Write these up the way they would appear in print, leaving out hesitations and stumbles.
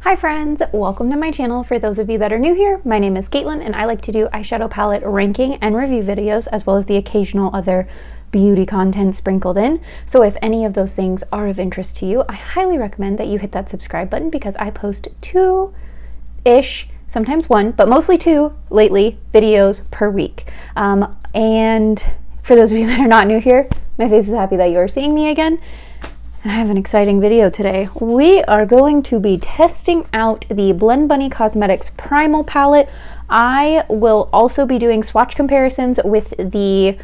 Hi friends, welcome to my channel. For those of you that are new here, my name is Caitlin and I like to do eyeshadow palette ranking and review videos as well as the occasional other beauty content sprinkled in. So if any of those things are of interest to you, I highly recommend that you hit that subscribe button because I post two-ish, sometimes one, but mostly two lately videos per week. And for those of you that are not new here, my face is happy that you are seeing me again. And I have an exciting video today. We are going to be testing out the Blend Bunny Cosmetics Primal palette. I will also be doing swatch comparisons with the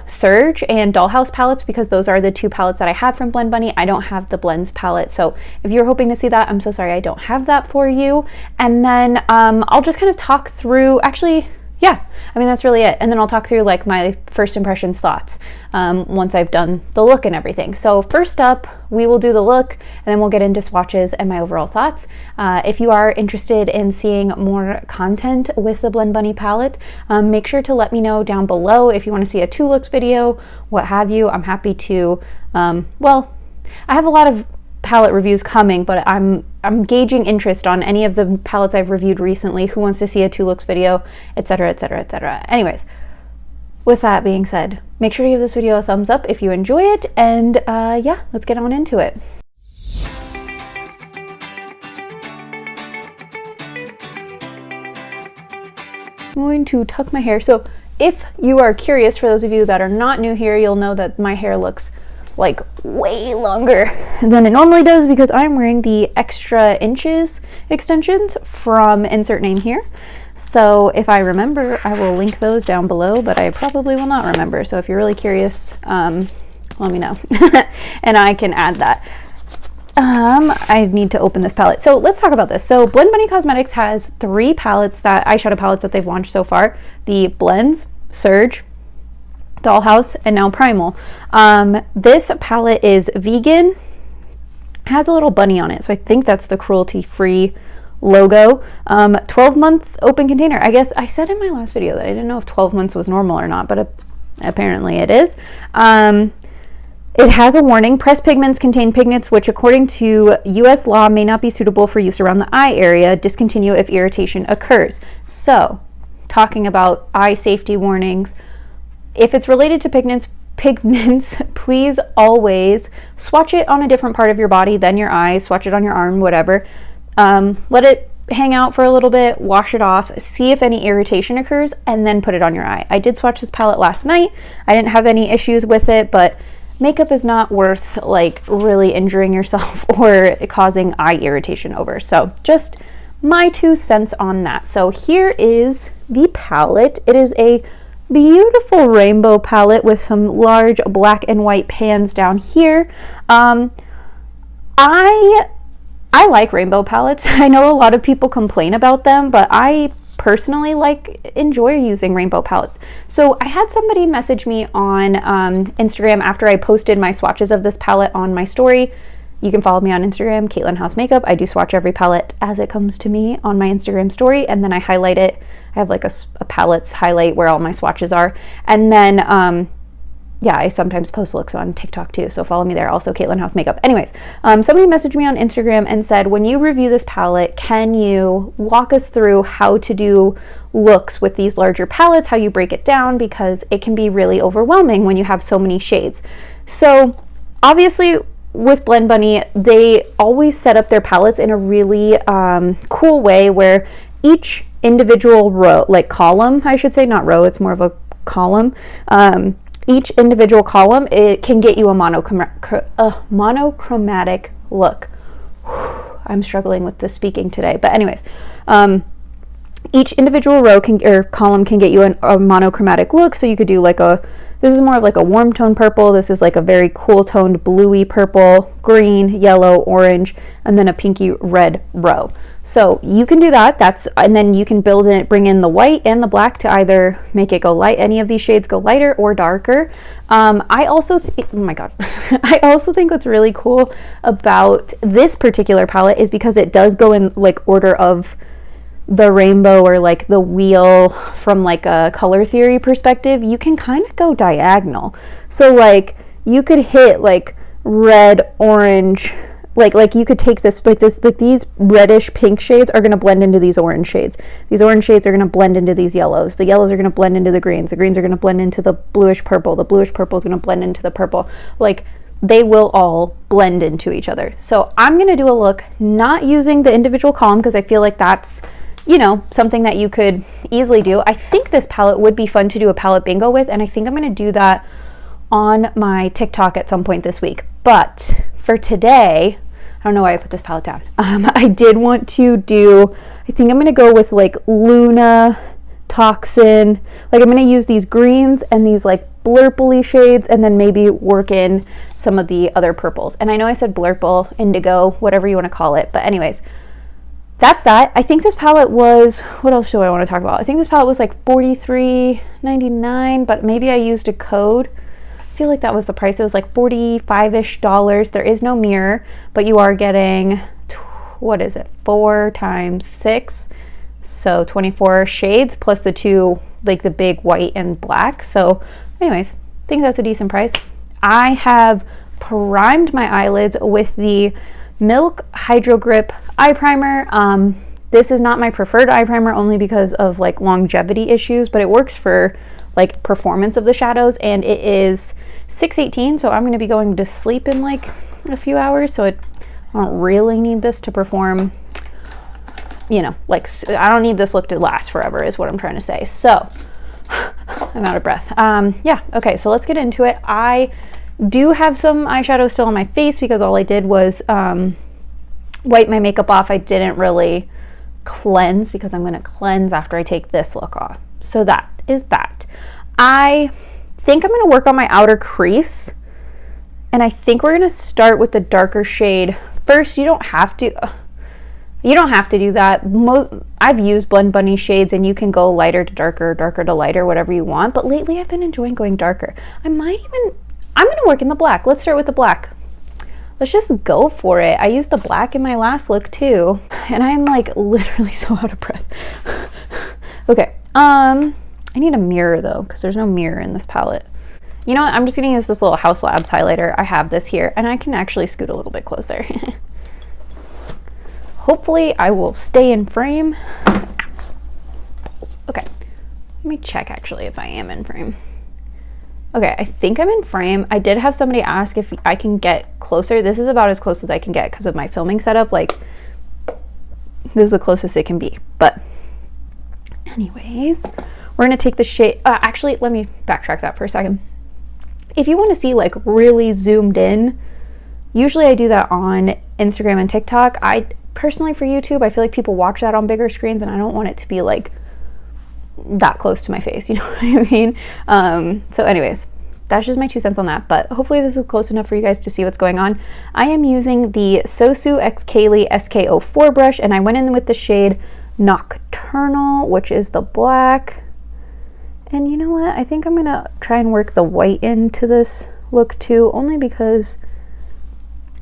Surge and Dollhouse palettes because those are the two palettes that I have from Blend Bunny. I don't have the Blends palette, so if you're hoping to see that, I'm so sorry I don't have that for you. And then I'll just kind of talk through, actually, yeah, I mean, that's really it. And then I'll talk through like my first impressions thoughts once I've done the look and everything. So first up, we will do the look and then we'll get into swatches and my overall thoughts. If you are interested in seeing more content with the Blend Bunny palette, make sure to let me know down below if you want to see a two looks video, what have you. I'm happy to, well, I have a lot of palette reviews coming, but I'm gauging interest on any of the palettes I've reviewed recently, who wants to see a two looks video, etc, etc, etc. Anyways, with that being said, make sure to give this video a thumbs up if you enjoy it, and yeah, let's get on into it. I'm going to tuck my hair. So if you are curious, for those of you that are not new here, you'll know that my hair looks like way longer than it normally does because I'm wearing the extra inches extensions from insert name here. So if I remember, I will link those down below, but I probably will not remember. So if you're really curious, let me know and I can add that. I need to open this palette. So let's talk about this. So Blend Bunny Cosmetics has three palettes, eyeshadow palettes that they've launched so far: the Blends, Surge, Dollhouse, and now Primal. This palette is vegan, has a little bunny on it, so I think that's the cruelty-free logo. 12-month open container. I guess I said in my last video that I didn't know if 12 months was normal or not, but apparently it is. It has a warning: pressed pigments contain pigments which, according to US law, may not be suitable for use around the eye area. Discontinue if irritation occurs. So, talking about eye safety warnings, if it's related to pigments, please always swatch it on a different part of your body than your eyes. Swatch it on your arm, whatever. Let it hang out for a little bit, wash it off, see if any irritation occurs, and then put it on your eye. I did swatch this palette last night. I didn't have any issues with it, but makeup is not worth like really injuring yourself or causing eye irritation over. So just my 2 cents on that. So here is the palette. It is a beautiful rainbow palette with some large black and white pans down here. I like rainbow palettes. I know a lot of people complain about them, but I personally enjoy using rainbow palettes. So I had somebody message me on Instagram after I posted my swatches of this palette on my story. You can follow me on Instagram, katelynhousemakeup. I do swatch every palette as it comes to me on my Instagram story, and then I highlight it. I have like a palettes highlight where all my swatches are. And then, yeah, I sometimes post looks on TikTok too, so follow me there, also katelynhousemakeup. Anyways, somebody messaged me on Instagram and said, when you review this palette, can you walk us through how to do looks with these larger palettes, how you break it down, because it can be really overwhelming when you have so many shades. So obviously, with Blend Bunny, they always set up their palettes in a really cool way where each individual row, like column, I should say, not row, it's more of a column. Each individual column, it can get you a monochromatic look. I'm struggling with the speaking today, but anyways, each individual row or column can get you a monochromatic look. So you could do like this is more of like a warm tone purple. This is like a very cool toned bluey purple, green, yellow, orange, and then a pinky red row. So you can do that. And then you can bring in the white and the black to either make it go light, any of these shades go lighter or darker. I also, oh my God, I also think what's really cool about this particular palette is because it does go in like order of the rainbow or like the wheel from like a color theory perspective. You can kind of go diagonal. So like you could hit like red, orange, like you could take this, like these reddish pink shades are going to blend into these orange shades. These orange shades are going to blend into these yellows. The yellows are going to blend into the greens. The greens are going to blend into the bluish purple. The bluish purple is going to blend into the purple. Like, they will all blend into each other. So I'm going to do a look not using the individual column because I feel like that's, you know, something that you could easily do. I think this palette would be fun to do a palette bingo with, and I think I'm going to do that on my TikTok at some point this week. But for today, I don't know why I put this palette down. I did want to do, I think I'm going to go with like Luna, Toxin. Like, I'm going to use these greens and these like blurpley shades, and then maybe work in some of the other purples. And I know I said blurple, indigo, whatever you want to call it. But anyways, that's that. I think this palette was, what else do I want to talk about? I think this palette was like $43.99, but maybe I used a code. I feel like that was the price. It was like $45-ish. There is no mirror, but you are getting, what is it? 4 times 6. So 24 shades plus the 2, like the big white and black. So anyways, I think that's a decent price. I have primed my eyelids with the Milk Hydro Grip eye primer. This is not my preferred eye primer only because of like longevity issues, but it works for like performance of the shadows, and it is 6:18, so I'm going to be going to sleep in like a few hours, so I don't really need this to perform, you know, like I don't need this look to last forever is what I'm trying to say. So I'm out of breath. Yeah, okay, so let's get into it. I do have some eyeshadow still on my face because all I did was wipe my makeup off. I didn't really cleanse because I'm going to cleanse after I take this look off. So that is that. I think I'm going to work on my outer crease, and I think we're going to start with the darker shade first. You don't have to do that. I've used Blend Bunny shades, and you can go lighter to darker, darker to lighter, whatever you want. But lately I've been enjoying going darker. I'm going to work in the black. Let's start with the black. Let's just go for it. I used the black in my last look too, and I'm like literally so out of breath. Okay, I need a mirror though, because there's no mirror in this palette. You know what? I'm just gonna use this little House Labs highlighter. I have this here, and I can actually scoot a little bit closer. Hopefully I will stay in frame. Okay, let me check actually if I am in frame. Okay, I think I'm in frame. I did have somebody ask if I can get closer. This is about as close as I can get because of my filming setup. Like, this is the closest it can be. But anyways, we're gonna take the shade. Actually, let me backtrack that for a second. If you want to see like really zoomed in, usually I do that on Instagram and TikTok. I personally, for YouTube, I feel like people watch that on bigger screens, and I don't want it to be like that close to my face, you know what I mean? So anyways, that's just my 2 cents on that, but hopefully this is close enough for you guys to see what's going on. I am using the Sosu X Kaylee SK04 brush, and I went in with the shade Nocturnal, which is the black. And you know what? I think I'm gonna try and work the white into this look too, only because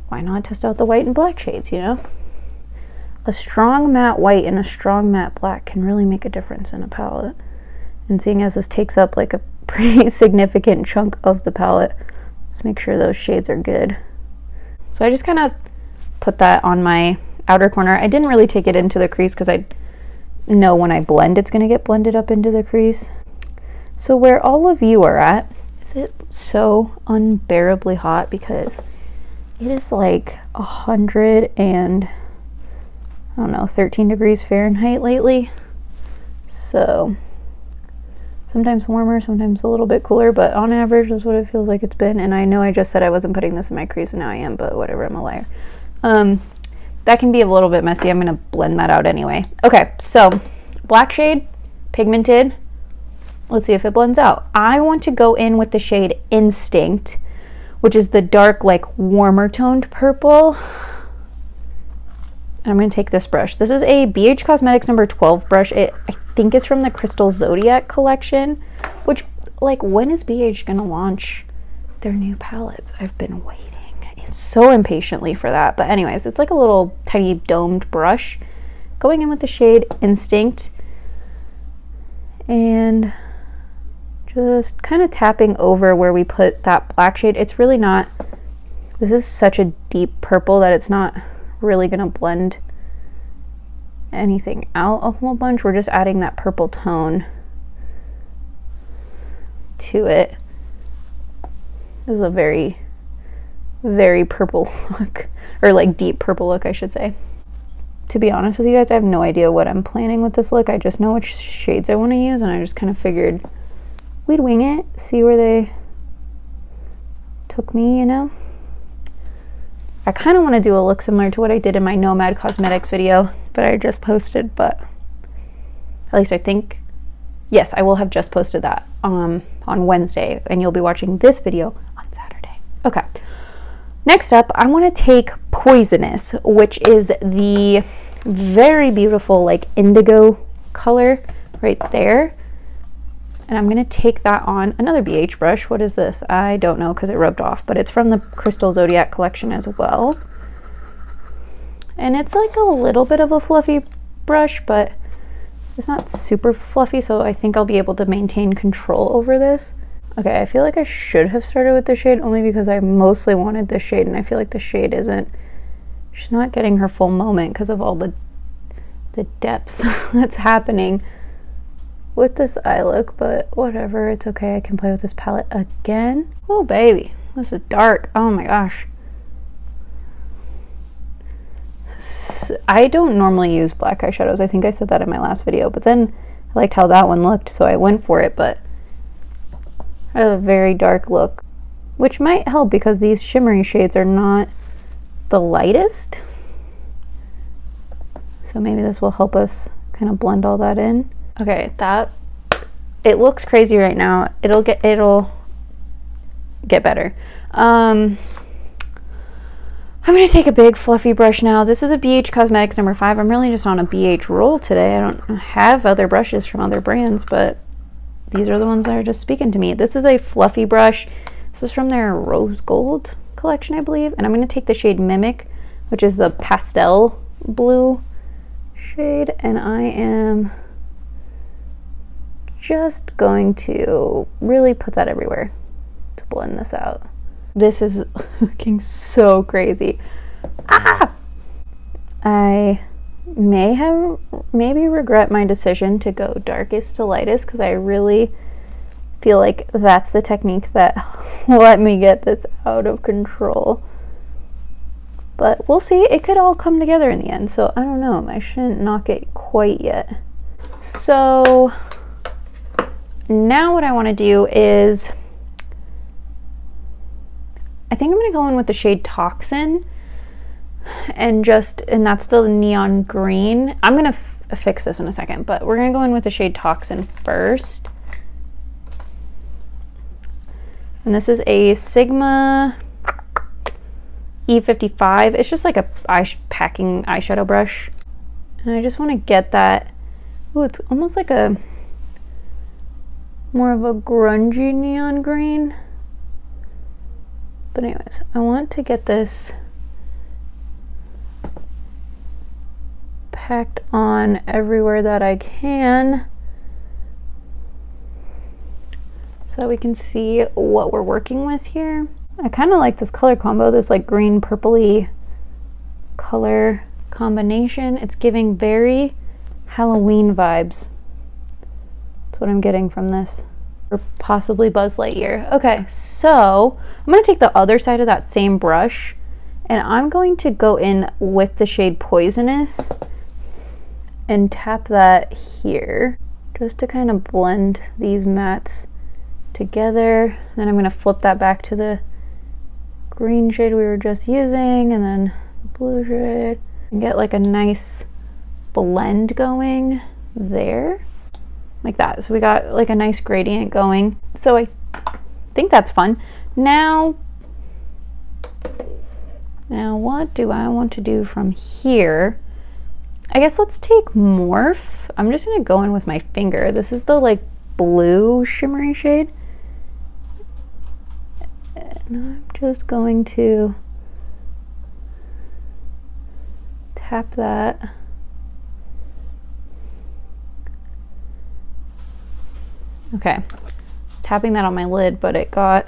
why not test out the white and black shades, you know? A strong matte white and a strong matte black can really make a difference in a palette. And seeing as this takes up like a pretty significant chunk of the palette, let's make sure those shades are good. So I just kind of put that on my outer corner. I didn't really take it into the crease because I know when I blend it's going to get blended up into the crease. So where all of you are at, is it so unbearably hot? Because it is like 100 and I don't know, 13 degrees Fahrenheit lately. So sometimes warmer, sometimes a little bit cooler, but on average that's what it feels like it's been. And I know I just said I wasn't putting this in my crease, and now I am, but whatever, I'm a liar. That can be a little bit messy. I'm gonna blend that out anyway. Okay, so black shade, pigmented. Let's see if it blends out. I want to go in with the shade Instinct, which is the dark, like warmer toned purple. I'm going to take this brush. This is a BH Cosmetics number 12 brush. I think it's from the Crystal Zodiac collection, which, like, when is BH going to launch their new palettes? I've been waiting so impatiently for that. But anyways, it's like a little tiny domed brush. Going in with the shade Instinct and just kind of tapping over where we put that black shade. It's really not, This is such a deep purple that it's not really gonna blend anything out a whole bunch. We're just adding that purple tone to it. This is a very, very purple look, or like deep purple look, I should say. To be honest with you guys, I have no idea what I'm planning with this look. I just know which shades I want to use, and I just kind of figured we'd wing it, see where they took me, you know? I kind of want to do a look similar to what I did in my Nomad Cosmetics video that I just posted, but at least I think, yes, I will have just posted that on Wednesday, and you'll be watching this video on Saturday. Okay. Next up, I want to take Poisonous, which is the very beautiful like indigo color right there. And I'm going to take that on another BH brush. What is this? I don't know because it rubbed off, but it's from the Crystal Zodiac collection as well. And it's like a little bit of a fluffy brush, but it's not super fluffy, so I think I'll be able to maintain control over this. Okay, I feel like I should have started with this shade only because I mostly wanted this shade, and I feel like the shade she's not getting her full moment because of all the depth that's happening with this eye look, but whatever, it's okay. I can play with this palette again. Oh baby, this is dark. Oh my gosh. I don't normally use black eyeshadows. I think I said that in my last video, but then I liked how that one looked, so I went for it, but I have a very dark look, which might help because these shimmery shades are not the lightest. So maybe this will help us kind of blend all that in. Okay, it looks crazy right now. It'll get better. I'm gonna take a big fluffy brush now. This is a BH Cosmetics number 5. I'm really just on a BH roll today. I don't have other brushes from other brands, but these are the ones that are just speaking to me. This is a fluffy brush. This is from their Rose Gold collection, I believe. And I'm going to take the shade Mimic, which is the pastel blue shade. And I am just going to really put that everywhere to blend this out. This is looking so crazy. Ah! I maybe regret my decision to go darkest to lightest because I really feel like that's the technique that let me get this out of control. But we'll see. It could all come together in the end, so I don't know. I shouldn't knock it quite yet. So now what I want to do is I think I'm going to go in with the shade Toxin. And that's the neon green. I'm gonna fix this in a second, but we're gonna go in with the shade Toxin first. And this is a Sigma E55. It's just like a packing eyeshadow brush. And I just want to get that. Oh, it's almost like more of a grungy neon green. But anyways, I want to get this packed on everywhere that I can so we can see what we're working with here. I kind of like this color combo, this like green purpley color combination. It's giving very Halloween vibes. That's what I'm getting from this. Or possibly Buzz Lightyear. Okay, so I'm going to take the other side of that same brush and I'm going to go in with the shade Poisonous and tap that here just to kind of blend these mattes together. Then I'm going to flip that back to the green shade we were just using and then blue shade and get like a nice blend going there like that. So we got like a nice gradient going. So I think that's fun. Now what do I want to do from here? I guess let's take Morph. I'm just gonna go in with my finger. This is the like blue shimmery shade. And I'm just going to tap that. Okay, I was tapping that on my lid, but it got,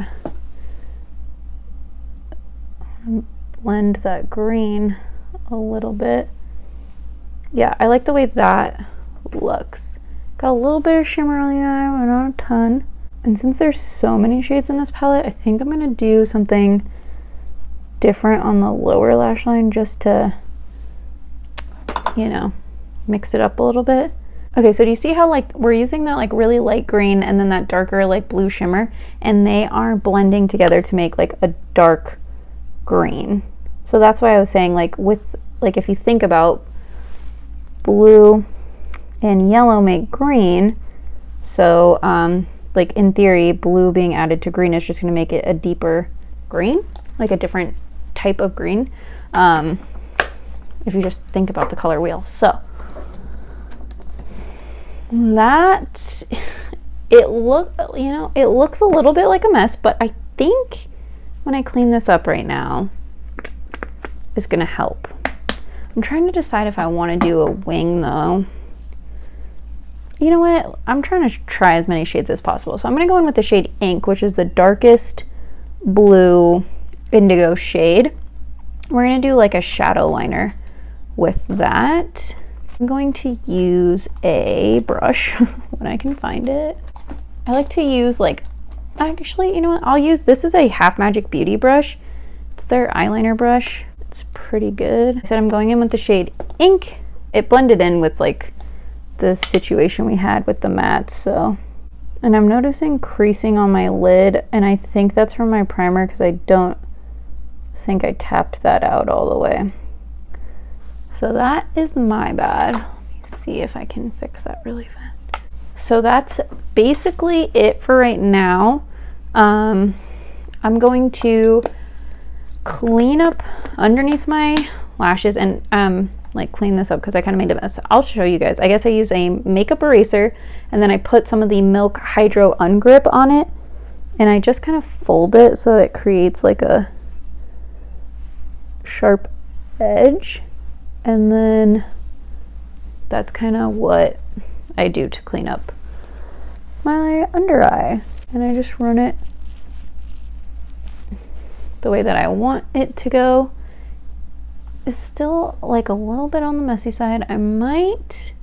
I want to blend that green a little bit. Yeah, I like the way that looks. Got a little bit of shimmer on the eye, but not a ton. And since there's so many shades in this palette, I think I'm gonna do something different on the lower lash line just to, you know, mix it up a little bit. Okay, so do you see how like we're using that like really light green and then that darker like blue shimmer, and they are blending together to make like a dark green. So that's why I was saying like with like if you think about blue and yellow make green, so like in theory blue being added to green is just going to make it a deeper green, like a different type of green, if you just think about the color wheel. So that it looks a little bit like a mess, but I think when I clean this up right now is going to help. I'm trying to decide if I want to do a wing though. You know what? I'm trying to try as many shades as possible. So I'm going to go in with the shade Ink, which is the darkest blue indigo shade. We're going to do like a shadow liner with that. I'm going to use a brush when I can find it. I like to use like, actually, you know what? I'll use, this is a Half Magic Beauty brush. It's their eyeliner brush. It's pretty good. I said I'm going in with the shade Ink. It blended in with like the situation we had with the matte, so. And I'm noticing creasing on my lid, and I think that's from my primer because I don't think I tapped that out all the way. So that is my bad. Let me see if I can fix that really fast. So that's basically it for right now. I'm going to clean up underneath my lashes and like clean this up because I kind of made a mess. I'll show you guys. I guess I use a makeup eraser and then I put some of the Milk Hydro Ungrip on it, and I just kind of fold it so it creates like a sharp edge, and then that's kind of what I do to clean up my under eye, and I just run it the way that I want it to go. It's still like a little bit on the messy side. I might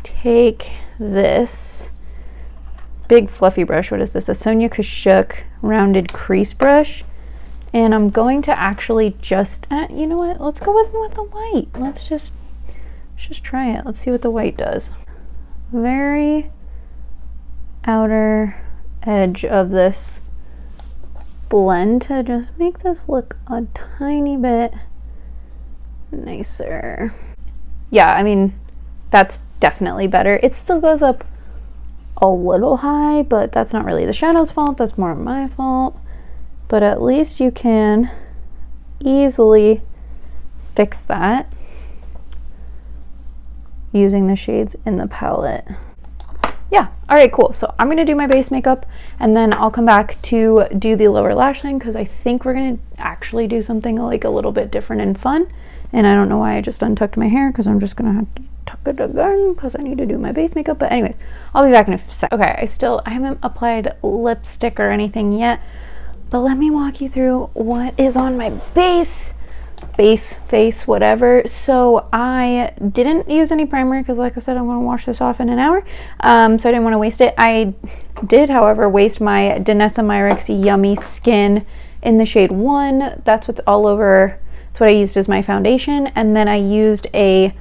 take this big fluffy brush. What is this? A Sonia Kashuk rounded crease brush. And I'm going to actually just, you know what? Let's go with the white. Let's just try it. Let's see what the white does. Very outer edge of this blend to just make this look a tiny bit nicer. Yeah, I mean, that's definitely better. It still goes up a little high, but that's not really the shadow's fault. That's more my fault. But at least you can easily fix that using the shades in the palette. Yeah, all right, cool. So I'm gonna do my base makeup and then I'll come back to do the lower lash line because I think we're gonna actually do something like a little bit different and fun. And I don't know why I just untucked my hair because I'm just gonna have to tuck it again because I need to do my base makeup. But anyways, I'll be back in a sec. Okay, I haven't applied lipstick or anything yet, but let me walk you through what is on my base face, whatever. So I didn't use any primer because like I said, I'm gonna wash this off in an hour. So I didn't want to waste it. I did, however, waste my Danessa Myricks Yummy Skin in the shade 1. That's what's all over. That's what I used as my foundation. And then I used a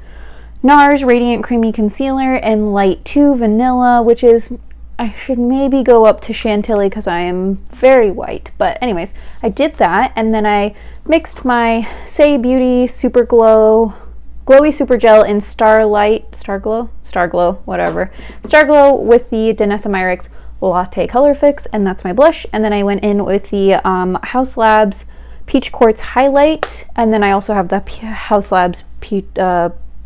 NARS Radiant Creamy Concealer in Light 2 Vanilla, which is, I should maybe go up to Chantilly because I am very white. But anyways, I did that. And then I mixed my Say Beauty Super Glow, Glowy Super Gel in Starglow, whatever. Starglow with the Danessa Myricks Latte Color Fix, and that's my blush. And then I went in with the Haus Labs Peach Quartz Highlight, and then I also have the Haus Labs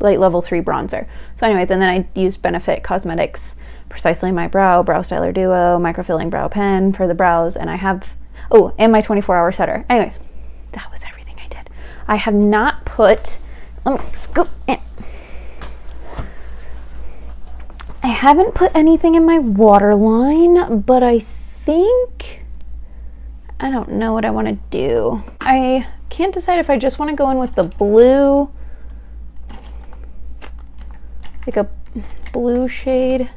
Light Level 3 Bronzer. So anyways, and then I used Benefit Cosmetics Precisely My Brow Styler Duo Microfilling Brow Pen for the brows, and I have, oh, and my 24-hour setter. Anyways, that was everything I did. I have not put, let me scoop in. I haven't put anything in my waterline, but I think, I don't know what I want to do. I can't decide if I just want to go in with the blue, like a blue shade,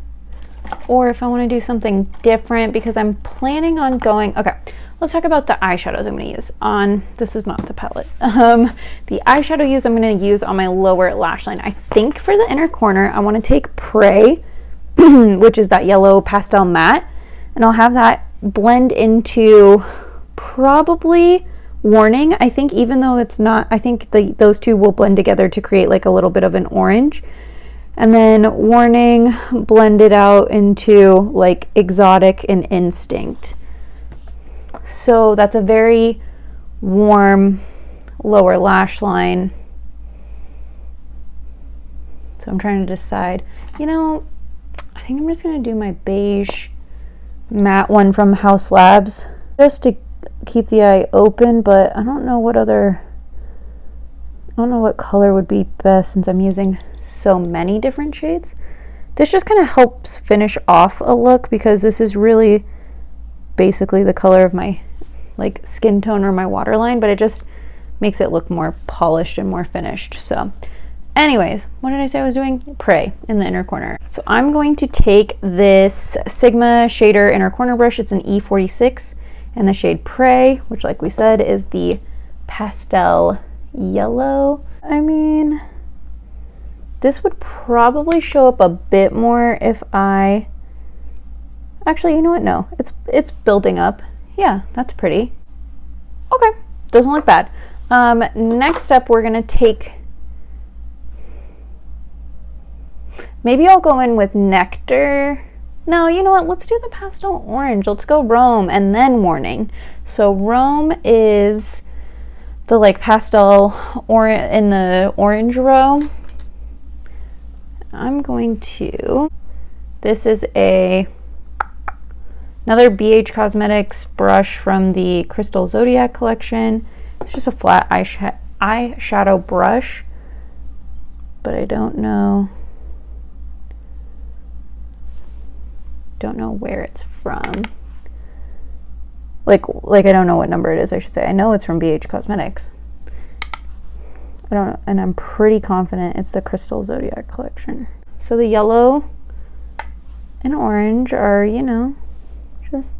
or if I want to do something different, because I'm planning on going, okay, let's talk about the eyeshadows I'm going to use on, this is not the palette, the eyeshadow I'm going to use on my lower lash line. I think for the inner corner, I want to take Prey, which is that yellow pastel matte, and I'll have that blend into probably Warning. I think even though it's not, I think those two will blend together to create like a little bit of an orange. And then Warning blended out into like Exotic and Instinct. So that's a very warm lower lash line. So I'm trying to decide, you know, I think I'm just going to do my beige matte one from House Labs just to keep the eye open, but I don't know what color would be best since I'm using so many different shades. This just kind of helps finish off a look because this is really basically the color of my like skin tone or my waterline, but it just makes it look more polished and more finished. So anyways, what did I say I was doing? Prey in the inner corner. So I'm going to take this Sigma shader inner corner brush. It's an E46 and the shade Prey, which like we said is the pastel yellow. I mean, this would probably show up a bit more if I, actually, you know what? No, it's building up. Yeah, that's pretty. Okay, doesn't look bad. Next up, we're gonna take, maybe I'll go in with Nectar. No, you know what? Let's do the pastel orange. Let's go Rome and then Warning. So Rome is the like pastel or in the orange row. I'm going to, this is another BH Cosmetics brush from the Crystal Zodiac collection. It's just a flat eyeshadow brush, but I don't know where it's from. Like I don't know what number it is, I should say. I know it's from BH Cosmetics. I don't know, and I'm pretty confident it's the Crystal Zodiac collection. So the yellow and orange are, you know, just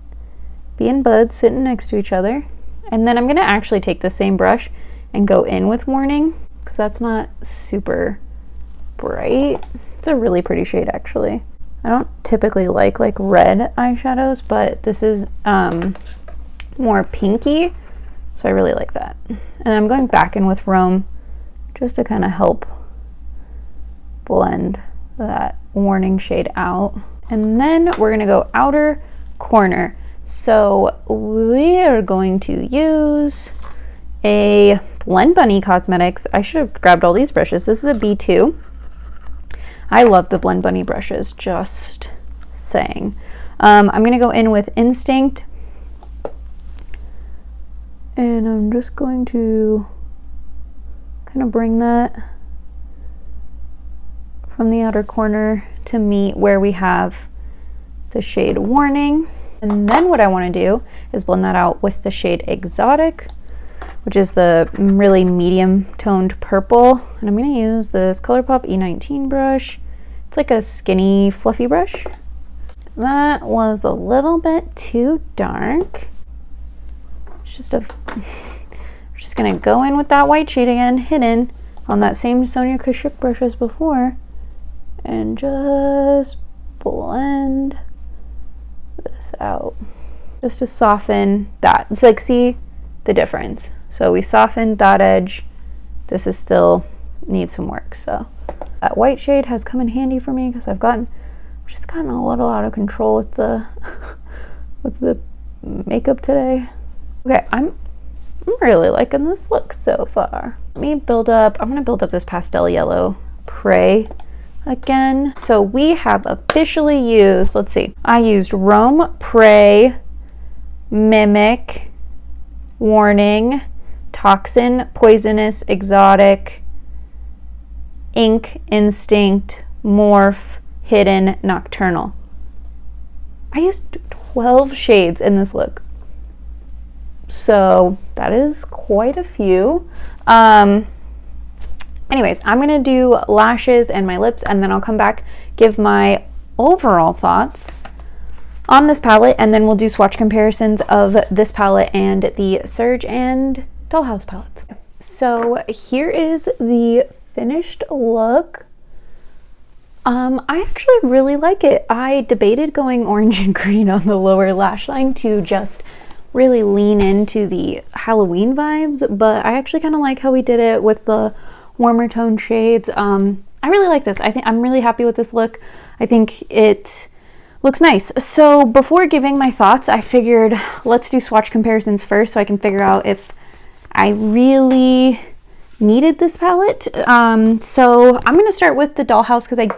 being buds sitting next to each other. And then I'm gonna actually take the same brush and go in with Warning, because that's not super bright. It's a really pretty shade actually. I don't typically like red eyeshadows, but this is more pinky, so I really like that. And I'm going back in with Rome just to kind of help blend that Warning shade out. And then we're gonna go outer corner. So we are going to use a Blend Bunny Cosmetics. I should have grabbed all these brushes. This is a B2. I love the Blend Bunny brushes, just saying. I'm gonna go in with Instinct. And I'm just going to kind of bring that from the outer corner to meet where we have the shade Warning. And then what I want to do is blend that out with the shade Exotic, which is the really medium toned purple. And I'm going to use this ColourPop E19 brush. It's like a skinny fluffy brush. That was a little bit too dark. It's just we're just going to go in with that white shade again, hidden on that same Sonia Kashuk brush as before, and just blend this out just to soften that. It's like, see the difference. So we softened that edge. This is still needs some work. So that white shade has come in handy for me because I've just gotten a little out of control with the with the makeup today. Okay, I'm really liking this look so far. Let me build up, I'm gonna build up this pastel yellow Prey again. So we have officially used, let's see, I used Rome, Prey, Mimic, Warning, Toxin, Poisonous, Exotic, Ink, Instinct, Morph, Hidden, Nocturnal. I used 12 shades in this look. So that is quite a few. Anyways, I'm gonna do lashes and my lips, and then I'll come back, give my overall thoughts on this palette, and then we'll do swatch comparisons of this palette and the Surge and Dollhouse palettes. So here is the finished look. I actually really like it. I debated going orange and green on the lower lash line to just really lean into the Halloween vibes, but I actually kind of like how we did it with the warmer tone shades. I really like this. I think I'm really happy with this look. I think it looks nice. So before giving my thoughts, I figured let's do swatch comparisons first so I can figure out if I really needed this palette. So I'm gonna start with the Dollhouse because I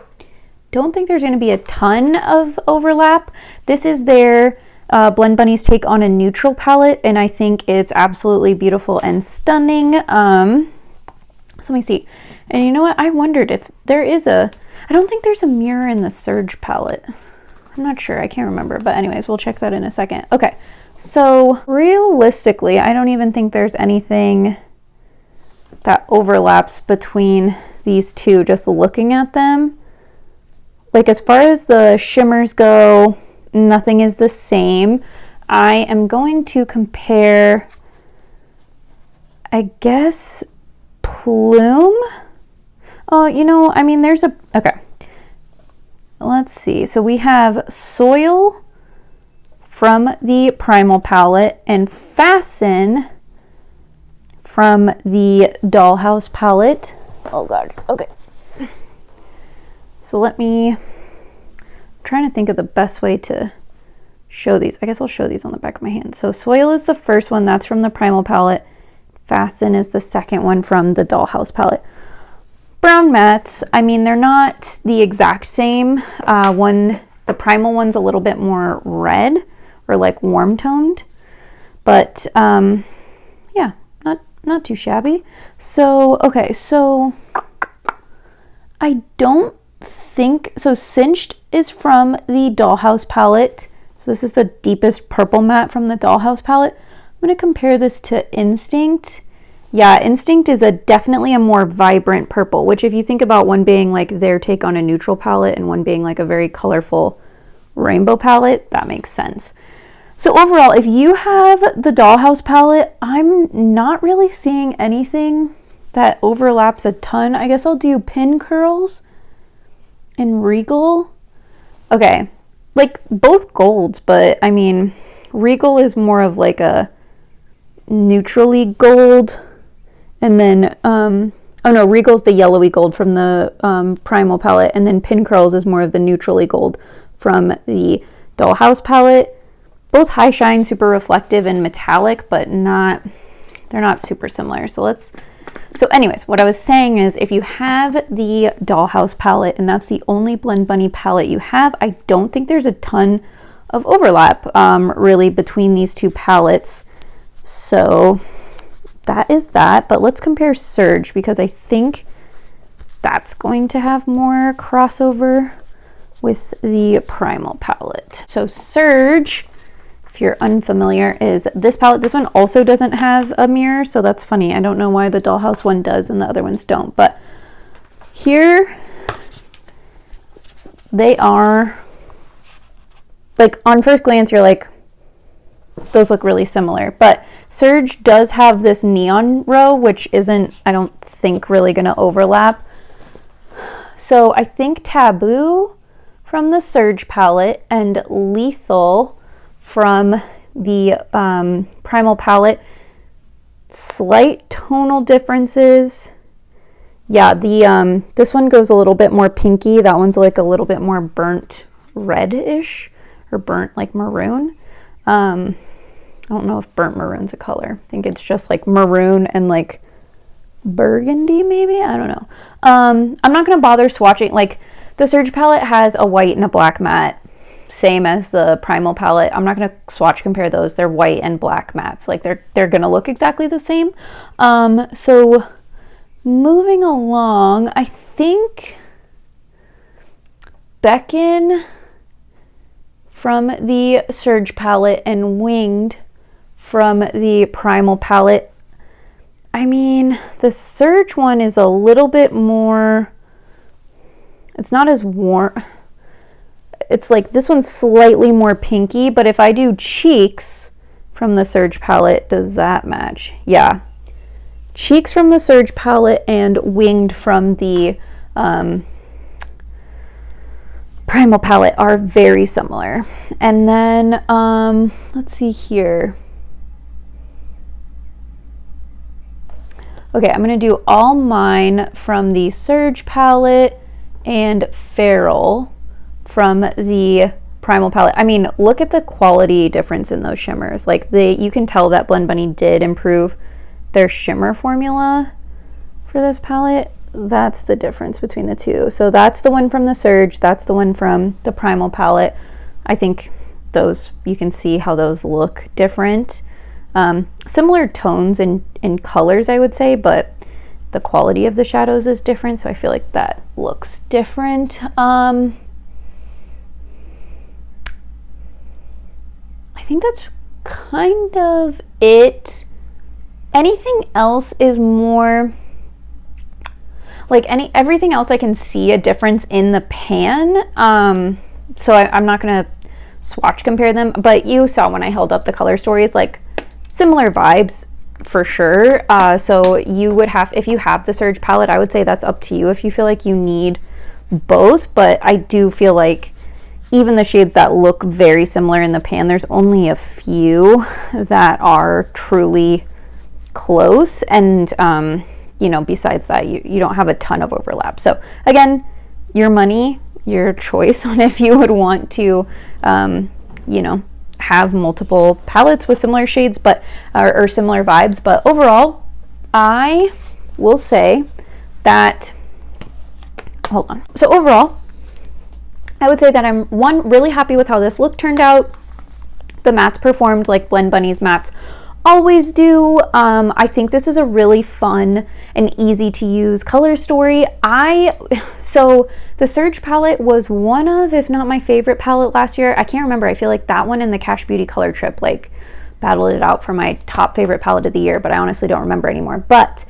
don't think there's gonna be a ton of overlap. This is their Blend Bunny's take on a neutral palette, and I think it's absolutely beautiful and stunning. So let me see. And you know what? I wondered if there is I don't think there's a mirror in the Surge palette. I'm not sure. I can't remember. But anyways, we'll check that in a second. Okay. So realistically, I don't even think there's anything that overlaps between these two, just looking at them. Like as far as the shimmers go, nothing is the same. I am going to compare, I guess, Plume. Oh, you know, I mean, there's okay. Let's see. So we have Soil from the Primal palette and Fasten from the Dollhouse palette. Oh God. Okay. So I'm trying to think of the best way to show these. I guess I'll show these on the back of my hand. So Soil is the first one. That's from the Primal palette. Fasten is the second one from the Dollhouse palette. Brown mattes, I mean, they're not the exact same. The Primal one's a little bit more red or like warm toned, but yeah, not too shabby. So, okay, so I don't think, so Cinched is from the Dollhouse palette. So this is the deepest purple matte from the Dollhouse palette. I'm going to compare this to Instinct. Yeah, Instinct is definitely a more vibrant purple, which if you think about one being like their take on a neutral palette and one being like a very colorful rainbow palette, that makes sense. So overall, if you have the Dollhouse palette, I'm not really seeing anything that overlaps a ton. I guess I'll do Pin Curls and Regal. Okay, like both golds, but I mean, Regal is more of like a neutrally gold, and then oh no, Regal's the yellowy gold from the Primal palette, and then Pin Curls is more of the neutrally gold from the Dollhouse palette. Both high shine, super reflective and metallic, but they're not super similar. So anyways, what I was saying is if you have the Dollhouse palette and that's the only Blend Bunny palette you have, I don't think there's a ton of overlap really between these two palettes. So that is that, but let's compare Surge because I think that's going to have more crossover with the Primal palette. So Surge, if you're unfamiliar, is this palette. This one also doesn't have a mirror, so that's funny. I don't know why the Dollhouse one does and the other ones don't, but here they are, like on first glance, you're like, those look really similar, but Surge does have this neon row, which isn't, I don't think, really gonna overlap. So I think Taboo from the Surge palette and Lethal from the Primal palette, slight tonal differences. Yeah, this one goes a little bit more pinky. That one's like a little bit more burnt red-ish, or burnt like maroon. I don't know if burnt maroon's a color. I think it's just like maroon and like burgundy maybe. I don't know. I'm not gonna bother swatching. Like the Surge palette has a white and a black matte, same as the Primal palette. I'm not gonna swatch compare those. They're white and black mattes. Like they're gonna look exactly the same. So moving along, I think Beckon from the Surge palette and Winged from the Primal palette. I mean, the Surge one is a little bit more, it's not as warm. It's like this one's slightly more pinky, but if I do cheeks from the Surge palette, does that match? Yeah. Cheeks from the Surge palette and winged from the Primal palette are very similar. And then, let's see here. Okay, I'm gonna do all mine from the Surge palette and Feral from the Primal palette. I mean, look at the quality difference in those shimmers. Like you can tell that Blend Bunny did improve their shimmer formula for this palette. That's the difference between the two. So that's the one from the Surge, that's the one from the Primal palette. I think those, you can see how those look different. Similar tones and colors, I would say, but the quality of the shadows is different, so I feel like that looks different. I think that's kind of it. Anything else is more like everything else I can see a difference in the pan. So I'm not gonna swatch compare them, but you saw when I held up the color stories, like similar vibes for sure. So you would have, if you have the Surge palette, I would say that's up to you if you feel like you need both, but I do feel like even the shades that look very similar in the pan, there's only a few that are truly close, and you know, besides that, you don't have a ton of overlap. So again, your money, your choice on if you would want to you know, have multiple palettes with similar shades, but or similar vibes. But overall, I will say that, hold on. So overall, I would say that I'm really happy with how this look turned out. The mattes performed like Blend Bunny's mattes always do. I think this is a really fun and easy to use color story. So the Surge palette was one of, if not my favorite palette last year. I can't remember. I feel like that one and the Cash Beauty Color Trip like battled it out for my top favorite palette of the year, but I honestly don't remember anymore. But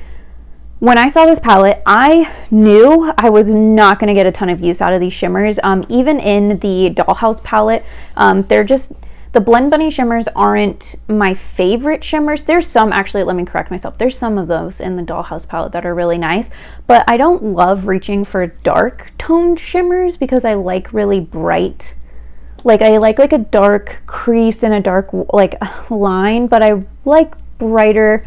when I saw this palette, I knew I was not going to get a ton of use out of these shimmers. Even in the Dollhouse palette, they're just, the Blend Bunny shimmers aren't my favorite shimmers. There's some, actually, let me correct myself. There's some of those in the Dollhouse palette that are really nice, but I don't love reaching for dark toned shimmers because I like really bright, like I like a dark crease and a dark like line, but I like brighter,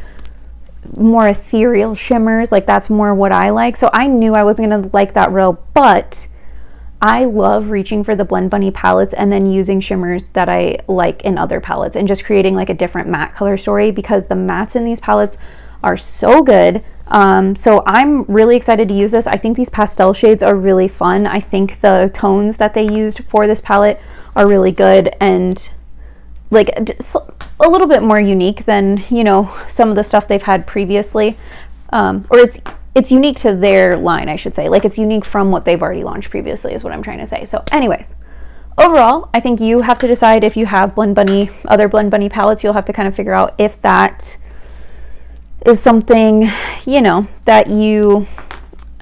more ethereal shimmers. Like that's more what I like. So I knew I wasn't gonna like that row, but I love reaching for the Blend Bunny palettes and then using shimmers that I like in other palettes and just creating like a different matte color story, because the mattes in these palettes are so good. So I'm really excited to use this. I think these pastel shades are really fun. I think the tones that they used for this palette are really good and like a little bit more unique than, you know, some of the stuff they've had previously. Or it's unique to their line, I should say. Like it's unique from what they've already launched previously is what I'm trying to say. So anyways, overall, I think you have to decide if you have Blend Bunny, other Blend Bunny palettes. You'll have to kind of figure out if that is something, you know, that you,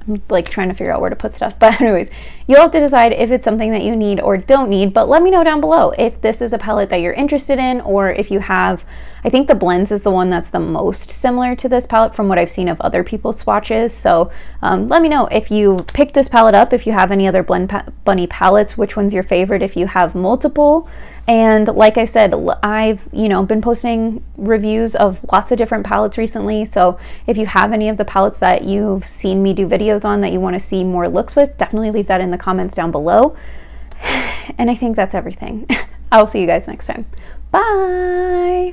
I'm like trying to figure out where to put stuff. But anyways, you'll have to decide if it's something that you need or don't need. But let me know down below if this is a palette that you're interested in, or if you have, I think the Blends is the one that's the most similar to this palette from what I've seen of other people's swatches. So let me know if you picked this palette up, if you have any other Blend Bunny palettes, which one's your favorite, if you have multiple. And like I said, I've, you know, been posting reviews of lots of different palettes recently. So if you have any of the palettes that you've seen me do videos on that you want to see more looks with, definitely leave that in the comments down below. And I think that's everything. I'll see you guys next time. Bye.